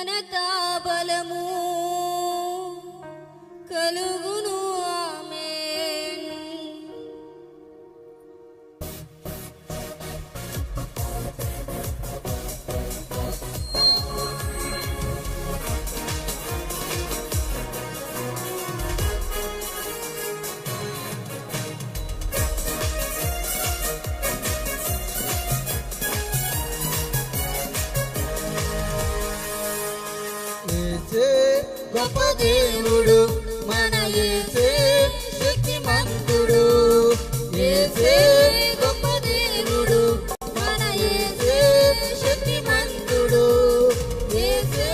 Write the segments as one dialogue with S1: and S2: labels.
S1: ఘనతా బలము కలుగును. ఆమేన్.
S2: గొప్ప దేవుడు మన యేసే శక్తిమంతుడు. యేసే గొప్ప దేవుడు మన యేసే శక్తిమంతుడు. యేసే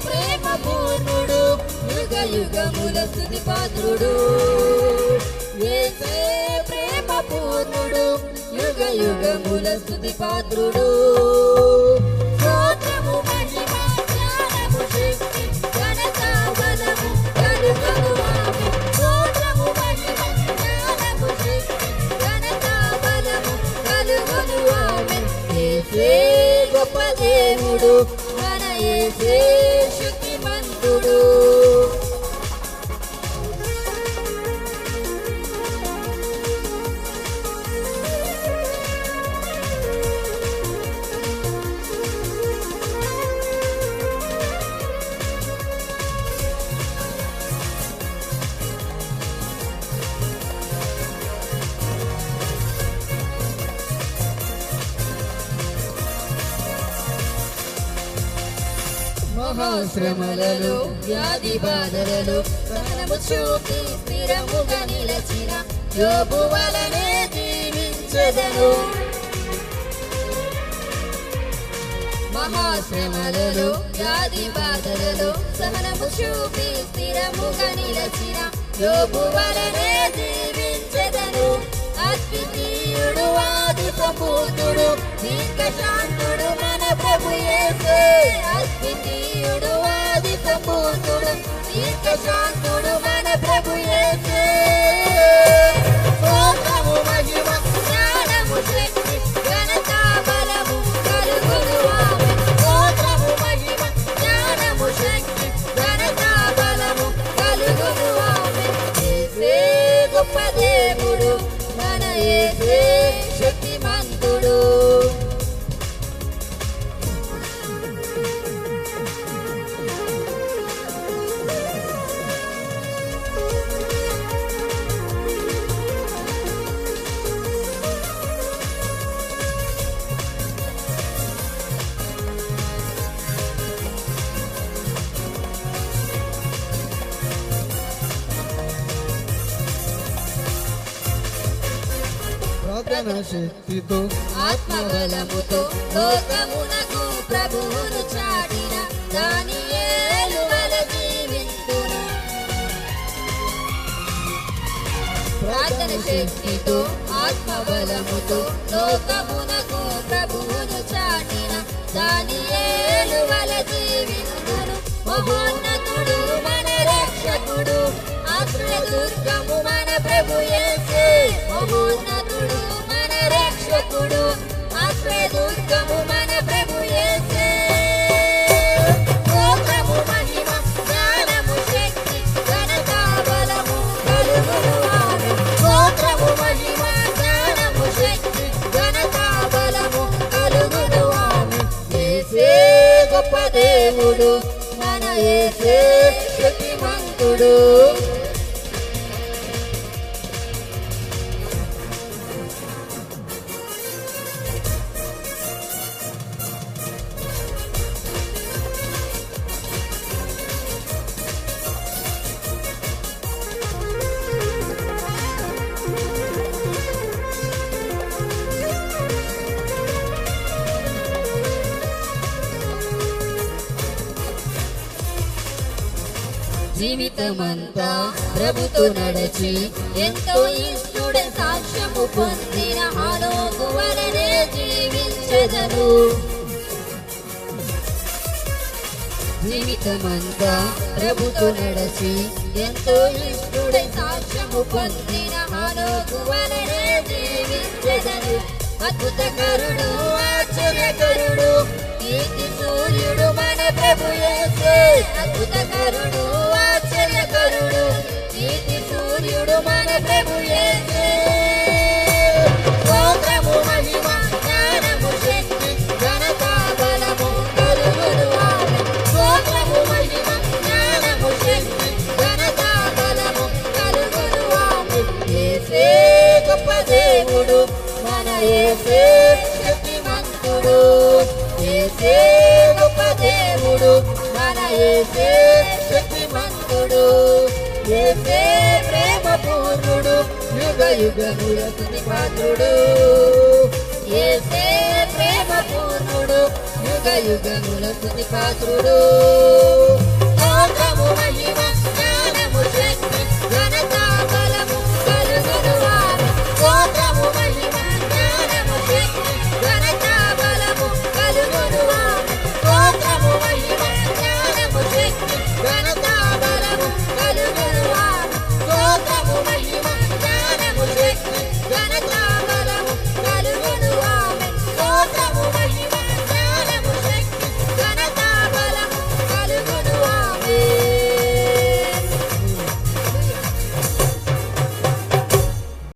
S2: ప్రేమ పూర్ణుడు యుగ యుగముల స్తుతి పాత్రుడు. యేసే ప్రేమ పూర్ణుడు యుగ యుగముల స్తుతి పాత్రుడు. స్తోత్రము మహిమ జ్ఞానము శక్తి ఘనతా బలము కలుగును. ఆమేన్. స్తోత్రము మహిమ జ్ఞానము శక్తి ఘనతా బలము కలుగును. ఆమేన్. యేసే గొప్ప దేవుడు మన యేసే శక్తిమంతుడు. మహాశ్రమలలో వ్యాధి బాధలలో సహనము చూపి స్థిరముగా నిలచిన యోబు వలనే జీవించెదను. మహాశ్రమలలో వ్యాధి బాధలలో సహనము చూపి స్థిరముగా నిలచిన యోబు వలనే జీవించెదను. అద్వితీయుడు ఆది సంపూర్ణుడు దీర్ఘశాంతుడు మన ప్రభు యేసే. అద్వితీయుడు ఆది సంపూర్ణుడు దీర్ఘశాంతుడు మన ప్రభు యేసే. స్తోత్రము మహిమ జ్ఞానము శక్తి ఘనతా బలము కలుగును. ఆమేన్. స్తోత్రము మహిమ జ్ఞానము శక్తి ఘనతా బలము కలుగును. ఆమేన్. యేసే గొప్ప దేవుడు మన యేసే శక్తిమంతుడు. ప్రార్థన శక్తితో ఆత్మబలముతో లోకమునకు ప్రభువును చాటిన దానియేలు వలె జీవింతును. ప్రార్థన శక్తితో ఆత్మబలముతో లోకమునకు ప్రభువును చాటిన దానియేలు వలె జీవింతును. మహోన్నతుడు మన రక్షకుడు ఆశ్రయదుర్గము మన ప్రభు యేసే. మహోన్నతుడు మన రక్షకుడు ఆశ్రయదుర్గము మన ప్రభు యేసే. స్తోత్రము మహిమ జ్ఞానము శక్తి ఘనతా బలము కలుగును. ఆమేన్. స్తోత్రము మహిమ జ్ఞానము శక్తి ఘనతా బలము కలుగును. ఆమేన్. యేసే గొప్ప దేవుడు మన యేసే శక్తిమంతుడు. జీవితమంతా ప్రభుతో నడచి ఎంతో ఇష్టుడే సాక్ష్యము పొందిన హనోకు వలెనే జీవించెదను. జీవితమంతా ప్రభుతో నడచి ఎంతో ఇష్టుడే సాక్ష్యము పొందిన హనోకు వలెనే జీవించెదను. అద్భుతకరుడు ఆశ్చర్యకరుడు కీర్తి సూర్యుడు మన ప్రభు యేసే అద్భుతకరుడు ఆశ్చర్యకరుడు నీతి సూర్యుడు మన ప్రభు యేసే స్తోత్రము మహిమ జ్ఞానము శక్తి ఘనత బలము కలుగును ఆమెన్ స్తోత్రము మహిమ జ్ఞానము శక్తి ఘనత బలము కలుగును ఆమెన్ యేసే గొప్ప దేవుడు మన యేసే శక్తిమంతుడు యేసే గొప్ప దేవుడు మన యేసే శక్తిమంతుడు యేసే ప్రేమ పూర్ణుడు యుగ యుగముల స్తుతి పాత్రుడు యేసే ప్రేమ పూర్ణుడు యుగ యుగముల స్తుతి పాత్రుడు స్తోత్రము మహిమ